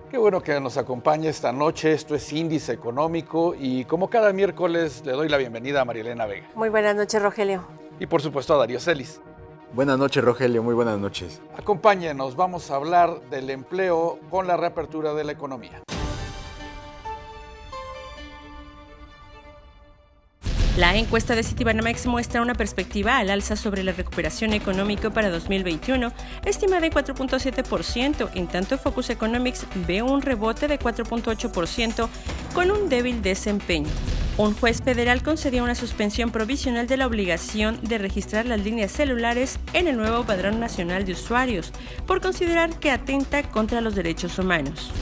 Qué bueno que nos acompañe esta noche. Esto es Índice Económico y como cada miércoles le doy la bienvenida a Marilena Vega. Muy buenas noches, Rogelio. Y por supuesto a Darío Celis. Buenas noches, Rogelio. Muy buenas noches. Acompáñenos, vamos a hablar del empleo con la reapertura de la economía. La encuesta de Citibanamex muestra una perspectiva al alza sobre la recuperación económica para 2021, estimada en 4.7%, en tanto Focus Economics ve un rebote de 4.8% con un débil desempeño. Un juez federal concedió una suspensión provisional de la obligación de registrar las líneas celulares en el nuevo Padrón Nacional de Usuarios, por considerar que atenta contra los derechos humanos.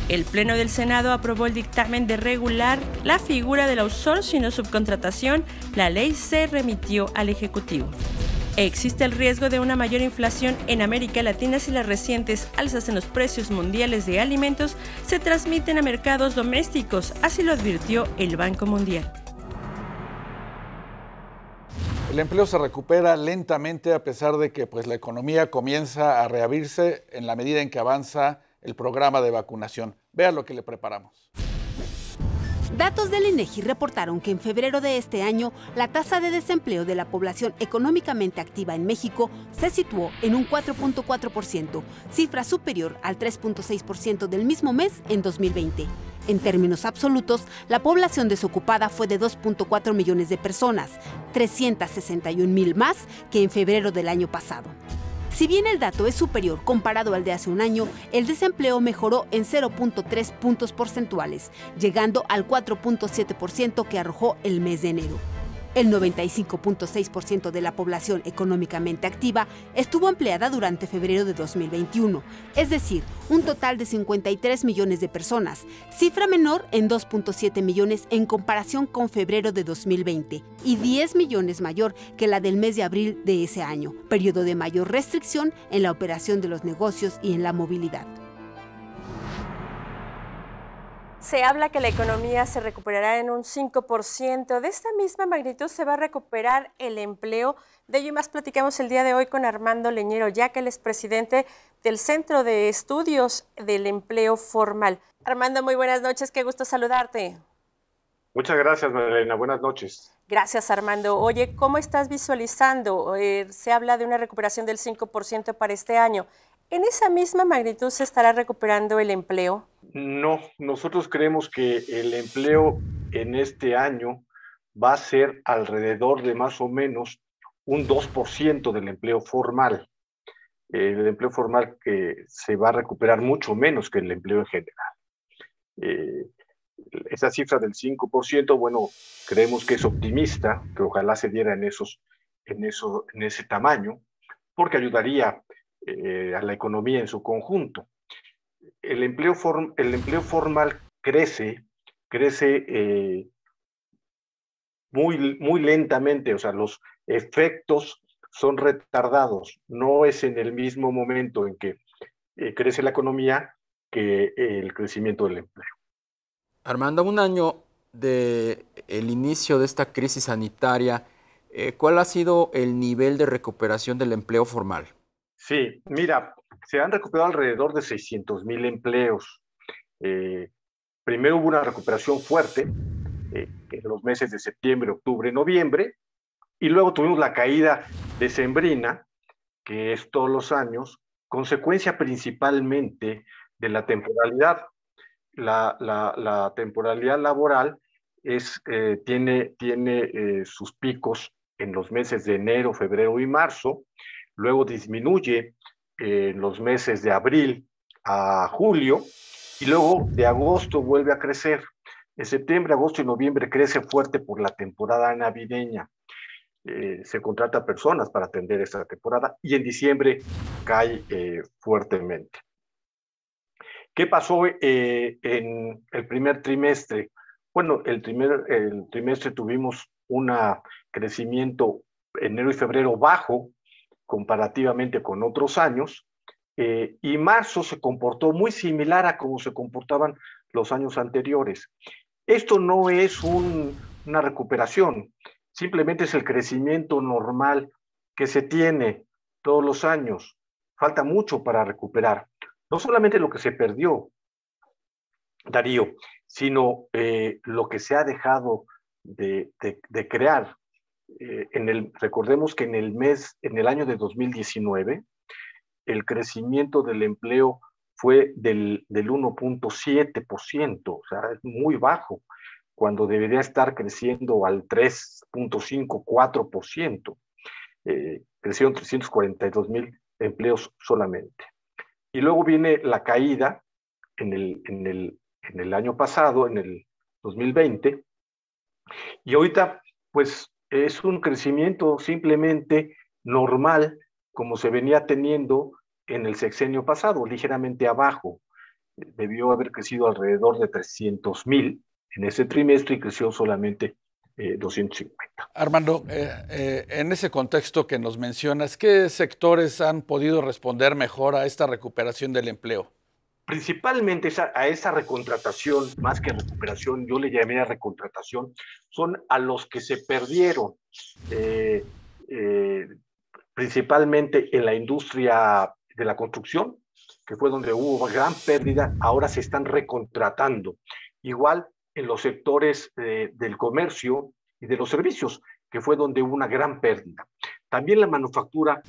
El Pleno del Senado aprobó el dictamen de regular la figura del outsourcing o subcontratación. La ley se remitió al Ejecutivo. Existe el riesgo de una mayor inflación en América Latina si las recientes alzas en los precios mundiales de alimentos se transmiten a mercados domésticos, así lo advirtió el Banco Mundial. El empleo se recupera lentamente a pesar de que la economía comienza a reabrirse en la medida en que avanza el programa de vacunación. Vea lo que le preparamos. Datos del INEGI reportaron que en febrero de este año la tasa de desempleo de la población económicamente activa en México se situó en un 4.4%, cifra superior al 3.6% del mismo mes en 2020. En términos absolutos, la población desocupada fue de 2.4 millones de personas, 361,000 más que en febrero del año pasado. Si bien el dato es superior comparado al de hace un año, el desempleo mejoró en 0.3 puntos porcentuales, llegando al 4.7% que arrojó el mes de enero. El 95.6% de la población económicamente activa estuvo empleada durante febrero de 2021, es decir, un total de 53 millones de personas, cifra menor en 2.7 millones en comparación con febrero de 2020 y 10 millones mayor que la del mes de abril de ese año, periodo de mayor restricción en la operación de los negocios y en la movilidad. Se habla que la economía se recuperará en un 5%. De esta misma magnitud se va a recuperar el empleo. De ello y más platicamos el día de hoy con Armando Leñero, ya que él es presidente del Centro de Estudios del Empleo Formal. Armando, muy buenas noches, qué gusto saludarte. Muchas gracias, Marilena. Buenas noches. Gracias, Armando. Oye, ¿cómo estás visualizando? Se habla de una recuperación del 5% para este año. ¿En esa misma magnitud se estará recuperando el empleo? No, nosotros creemos que el empleo en este año va a ser alrededor de más o menos un 2% del empleo formal. El empleo formal que se va a recuperar mucho menos que el empleo en general. Esa cifra del 5%, bueno, creemos que es optimista, que ojalá se diera en ese tamaño, porque ayudaría a la economía en su conjunto. El empleo formal crece muy lentamente, o sea, los efectos son retardados, no es en el mismo momento en que crece la economía que el crecimiento del empleo. Armando, un año del inicio de esta crisis sanitaria, ¿cuál ha sido el nivel de recuperación del empleo formal? Sí, mira, se han recuperado alrededor de 600,000 empleos. Primero hubo una recuperación fuerte en los meses de septiembre, octubre, noviembre, y luego tuvimos la caída decembrina, que es todos los años, consecuencia principalmente de la temporalidad. La temporalidad laboral tiene sus picos en los meses de enero, febrero y marzo, luego disminuye en los meses de abril a julio y luego de agosto vuelve a crecer. En septiembre, agosto y noviembre crece fuerte por la temporada navideña. Se contrata personas para atender esta temporada y en diciembre cae fuertemente. ¿Qué pasó en el primer trimestre? Bueno, el trimestre tuvimos un crecimiento enero y febrero bajo comparativamente con otros años, y marzo se comportó muy similar a como se comportaban los años anteriores. Esto no es una recuperación, simplemente es el crecimiento normal que se tiene todos los años. Falta mucho para recuperar. No solamente lo que se perdió, Darío, sino lo que se ha dejado de crear. Recordemos que en el año de 2019, el crecimiento del empleo fue del 1.7%, o sea, es muy bajo, cuando debería estar creciendo al 3.5, 4%. Crecieron 342,000 empleos solamente. Y luego viene la caída en el año pasado, en el 2020, y ahorita pues es un crecimiento simplemente normal, como se venía teniendo en el sexenio pasado, ligeramente abajo. Debió haber crecido alrededor de 300,000 en ese trimestre y creció solamente 250. Armando, en ese contexto que nos mencionas, ¿qué sectores han podido responder mejor a esta recuperación del empleo? Principalmente a esa recontratación, más que recuperación, yo le llamaría recontratación, son a los que se perdieron, principalmente en la industria de la construcción, que fue donde hubo gran pérdida, ahora se están recontratando. Igual en los sectores del comercio y de los servicios, que fue donde hubo una gran pérdida. También la manufactura,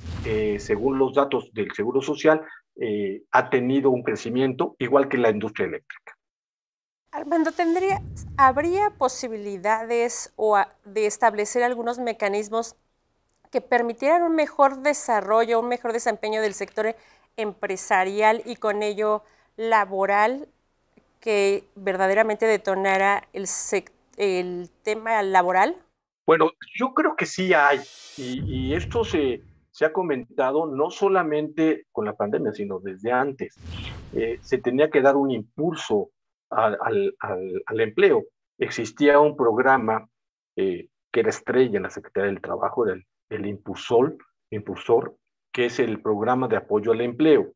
según los datos del Seguro Social, ha tenido un crecimiento, igual que la industria eléctrica. Armando, ¿habría posibilidades de establecer algunos mecanismos que permitieran un mejor desarrollo, un mejor desempeño del sector empresarial y con ello laboral, que verdaderamente detonara el tema laboral? Bueno, yo creo que sí hay, y esto se ha comentado no solamente con la pandemia, sino desde antes. Se tenía que dar un impulso al empleo. Existía un programa que era estrella en la Secretaría del Trabajo, el Impulsor, que es el programa de apoyo al empleo.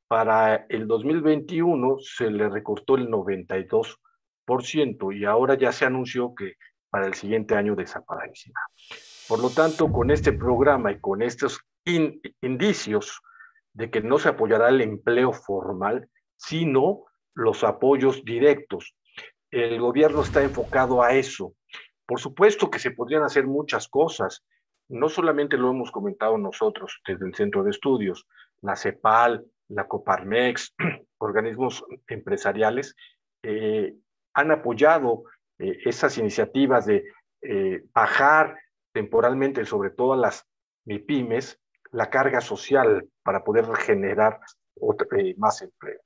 Para el 2021 se le recortó el 92% y ahora ya se anunció que para el siguiente año desaparecerá. Por lo tanto, con este programa y con estos indicios de que no se apoyará el empleo formal, sino los apoyos directos. El gobierno está enfocado a eso. Por supuesto que se podrían hacer muchas cosas. No solamente lo hemos comentado nosotros desde el Centro de Estudios, la CEPAL, la Coparmex, organismos empresariales, han apoyado esas iniciativas de bajar temporalmente, sobre todo a las MIPYMES, la carga social para poder generar más empleo.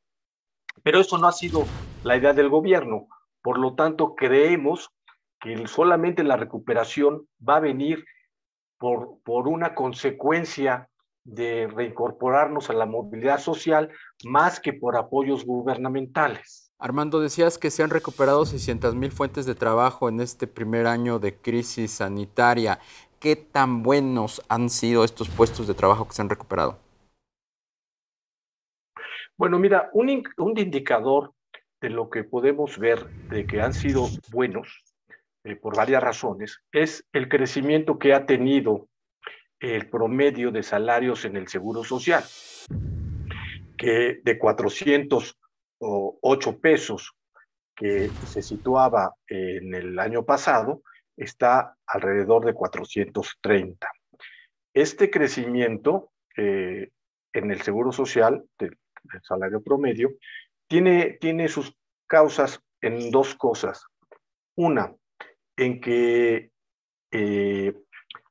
Pero eso no ha sido la idea del gobierno. Por lo tanto, creemos que solamente la recuperación va a venir por una consecuencia de reincorporarnos a la movilidad social más que por apoyos gubernamentales. Armando, decías que se han recuperado 600,000 fuentes de trabajo en este primer año de crisis sanitaria. ¿Qué tan buenos han sido estos puestos de trabajo que se han recuperado? Bueno, mira, un indicador de lo que podemos ver de que han sido buenos por varias razones es el crecimiento que ha tenido el promedio de salarios en el Seguro Social, que de 408 pesos que se situaba en el año pasado, está alrededor de 430. Este crecimiento en el Seguro Social, del salario promedio, tiene sus causas en dos cosas. Una, en que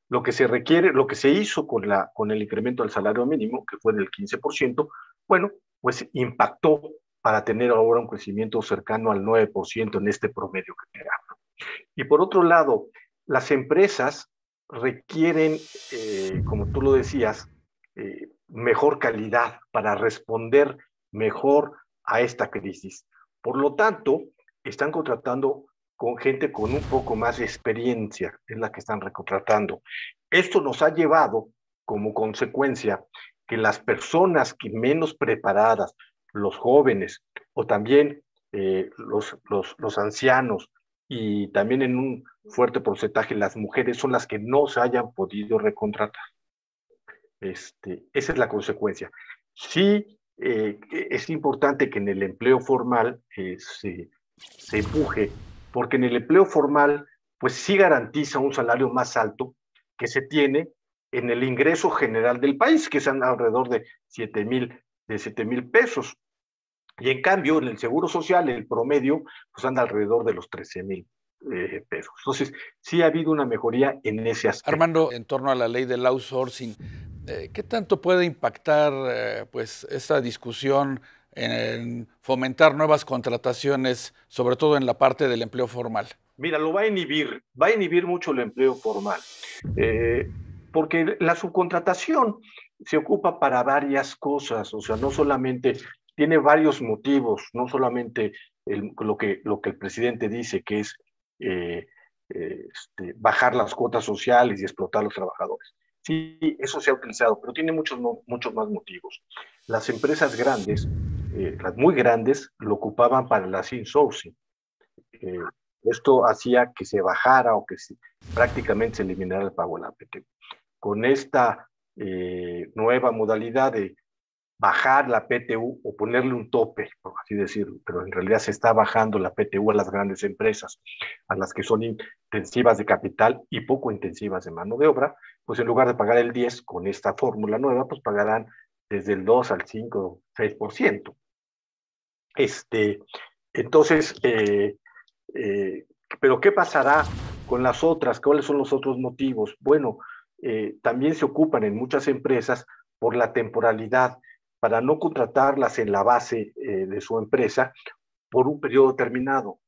lo que se requiere, lo que se hizo con el incremento del salario mínimo, que fue del 15%, bueno, pues impactó para tener ahora un crecimiento cercano al 9% en este promedio que tenemos. Y por otro lado, las empresas requieren, como tú lo decías, mejor calidad para responder mejor a esta crisis. Por lo tanto, están contratando con gente con un poco más de experiencia, es la que están recontratando. Esto nos ha llevado como consecuencia que las personas que menos preparadas, los jóvenes o también los ancianos y también en un fuerte porcentaje las mujeres son las que no se hayan podido recontratar. Esa es la consecuencia. Sí, es importante que en el empleo formal se empuje, porque en el empleo formal pues sí garantiza un salario más alto que se tiene en el ingreso general del país, que es alrededor de 7,000 pesos. Y en cambio, en el Seguro Social, el promedio pues anda alrededor de los 13,000 pesos. Entonces, sí ha habido una mejoría en ese aspecto. Armando, en torno a la ley del outsourcing, ¿qué tanto puede impactar pues esta discusión en fomentar nuevas contrataciones, sobre todo en la parte del empleo formal? Mira, lo va a inhibir mucho el empleo formal, porque la subcontratación se ocupa para varias cosas, o sea, no solamente, tiene varios motivos, no solamente lo que el presidente dice, que es bajar las cuotas sociales y explotar a los trabajadores. Sí, eso se ha utilizado, pero tiene muchos más motivos. Las empresas grandes, las muy grandes, lo ocupaban para el insourcing. Esto hacía que se bajara o que prácticamente se eliminara el pago de la PTU. Con esta nueva modalidad de bajar la PTU o ponerle un tope, por así decirlo, pero en realidad se está bajando la PTU a las grandes empresas, a las que son intensivas de capital y poco intensivas de mano de obra, pues en lugar de pagar el 10% con esta fórmula nueva, pues pagarán desde el 2 al 5, 6%. Entonces, pero ¿qué pasará con las otras? ¿Cuáles son los otros motivos? Bueno, también se ocupan en muchas empresas por la temporalidad, para no contratarlas en la base de su empresa por un periodo determinado.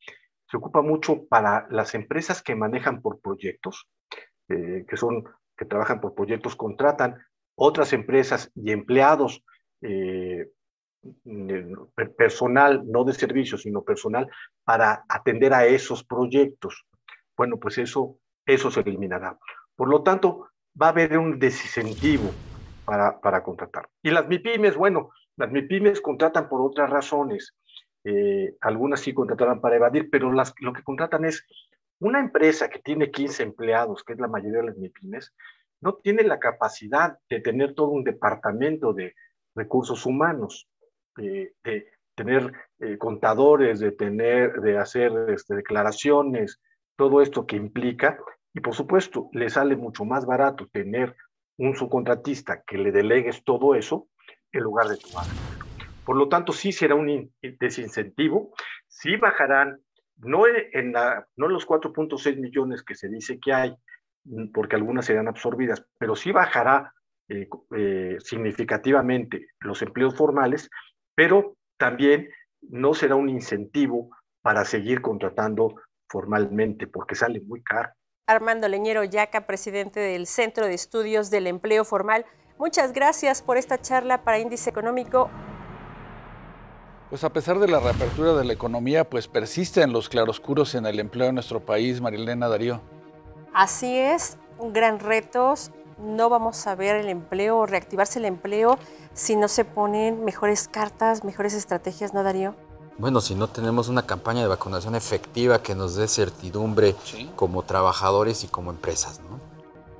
Se ocupa mucho para las empresas que manejan por proyectos, que trabajan por proyectos, contratan otras empresas y empleados, personal, no de servicios, sino personal, para atender a esos proyectos. Bueno, pues eso se eliminará. Por lo tanto, va a haber un desincentivo para contratar. Y las MIPYMES, bueno, las MIPYMES contratan por otras razones. Algunas sí contratarán para evadir, pero lo que contratan es una empresa que tiene 15 empleados, que es la mayoría de las MIPYMES, no tiene la capacidad de tener todo un departamento de recursos humanos, de tener contadores, de hacer declaraciones, todo esto que implica, y por supuesto le sale mucho más barato tener un subcontratista que le delegues todo eso en lugar de tu hacerlo. Por lo tanto, sí será un desincentivo, sí bajarán, no en los 4.6 millones que se dice que hay, porque algunas serán absorbidas, pero sí bajará significativamente los empleos formales, pero también no será un incentivo para seguir contratando formalmente, porque sale muy caro. Armando Leñero Yaca, presidente del Centro de Estudios del Empleo Formal, muchas gracias por esta charla para Índice Económico. Pues a pesar de la reapertura de la economía, pues persisten los claroscuros en el empleo en nuestro país, Marilena, Darío. Así es, un gran reto. No vamos a ver el empleo o reactivarse el empleo si no se ponen mejores cartas, mejores estrategias, ¿no, Darío? Bueno, si no tenemos una campaña de vacunación efectiva que nos dé certidumbre como trabajadores y como empresas, ¿no?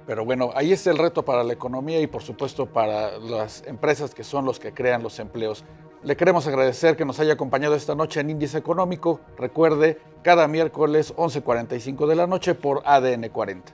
Pero bueno, ahí está el reto para la economía y por supuesto para las empresas que son los que crean los empleos. Le queremos agradecer que nos haya acompañado esta noche en Índice Económico. Recuerde, cada miércoles 11:45 de la noche por ADN 40.